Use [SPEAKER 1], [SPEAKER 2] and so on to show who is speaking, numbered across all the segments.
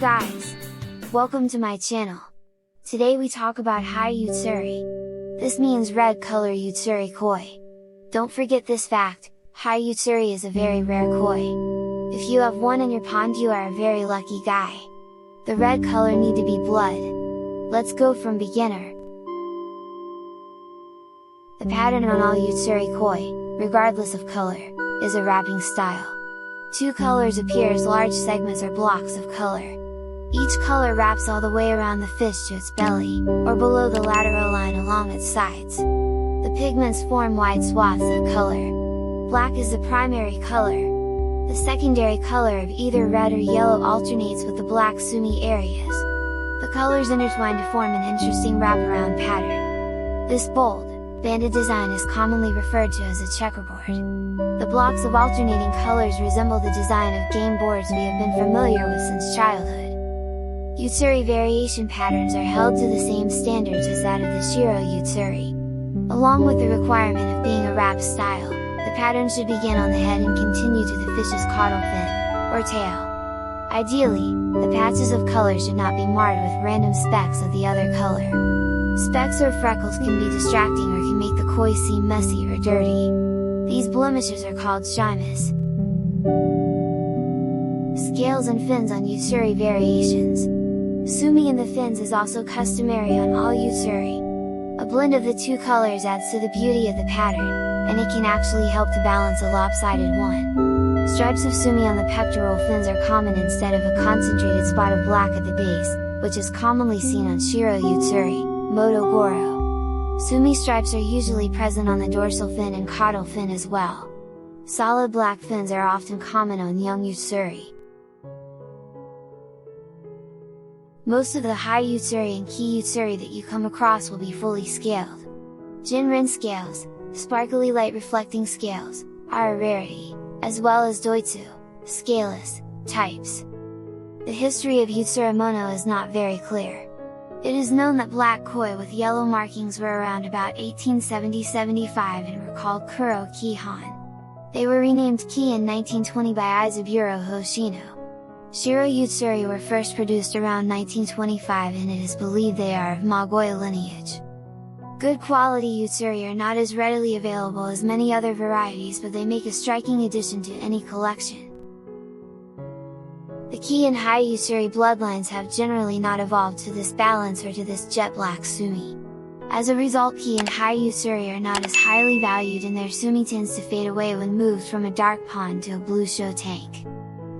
[SPEAKER 1] guys! Welcome to my channel. Today we talk about Hi Utsuri. This means red color Utsuri koi. Don't forget this fact, Hi Utsuri is a very rare koi. If you have one in your pond you are a very lucky guy. The red color need to be blood. Let's go from beginner. The pattern on all Utsuri koi, regardless of color, is a wrapping style. Two colors appear as large segments or blocks of color. Each color wraps all the way around the fish to its belly, or below the lateral line along its sides. The pigments form wide swaths of color. Black is the primary color. The secondary color of either red or yellow alternates with the black sumi areas. The colors intertwine to form an interesting wraparound pattern. This bold, banded design is commonly referred to as a checkerboard. The blocks of alternating colors resemble the design of game boards we have been familiar with since childhood. Utsuri variation patterns are held to the same standards as that of the Shiro Utsuri. Along with the requirement of being a wrap style, the pattern should begin on the head and continue to the fish's caudal fin, or tail. Ideally, the patches of color should not be marred with random specks of the other color. Specks or freckles can be distracting or can make the koi seem messy or dirty. These blemishes are called shimas. Scales and fins on Utsuri variations. Sumi in the fins is also customary on all Utsuri. A blend of the two colors adds to the beauty of the pattern, and it can actually help to balance a lopsided one. Stripes of sumi on the pectoral fins are common instead of a concentrated spot of black at the base, which is commonly seen on Shiro Utsuri, Moto Goro. Sumi stripes are usually present on the dorsal fin and caudal fin as well. Solid black fins are often common on young Utsuri. Most of the Hi Utsuri and Ki Utsuri that you come across will be fully scaled. Jinrin scales, sparkly light reflecting scales, are a rarity, as well as Doitsu, scaleless, types. The history of Utsuramono is not very clear. It is known that black koi with yellow markings were around about 1870-75 and were called Kuro Ki-han. They were renamed Ki in 1920 by Izaburo Hoshino. Shiro Utsuri were first produced around 1925 and it is believed they are of Magoya lineage. Good quality Utsuri are not as readily available as many other varieties, but they make a striking addition to any collection. The Ki and Hi Utsuri bloodlines have generally not evolved to this balance or to this jet black sumi. As a result, Ki and Hi Utsuri are not as highly valued and their sumi tends to fade away when moved from a dark pond to a blue show tank.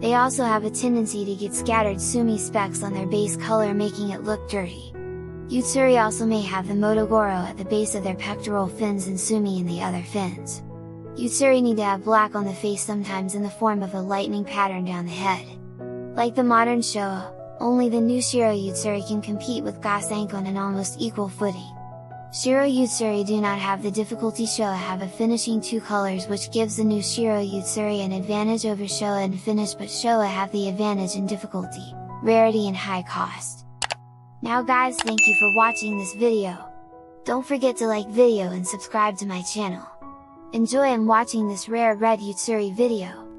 [SPEAKER 1] They also have a tendency to get scattered sumi specks on their base color, making it look dirty. Utsuri also may have the Motogoro at the base of their pectoral fins and sumi in the other fins. Utsuri need to have black on the face, sometimes in the form of a lightning pattern down the head. Like the modern Showa, only the new Shiro Utsuri can compete with Gasanko on an almost equal footing. Shiro Utsuri do not have the difficulty Showa have of finishing two colors, which gives the new Shiro Utsuri an advantage over Showa in finish, but Showa have the advantage in difficulty, rarity and high cost. Now guys, thank you for watching this video. Don't forget to like video and subscribe to my channel. Enjoy and watching this rare red Utsuri video.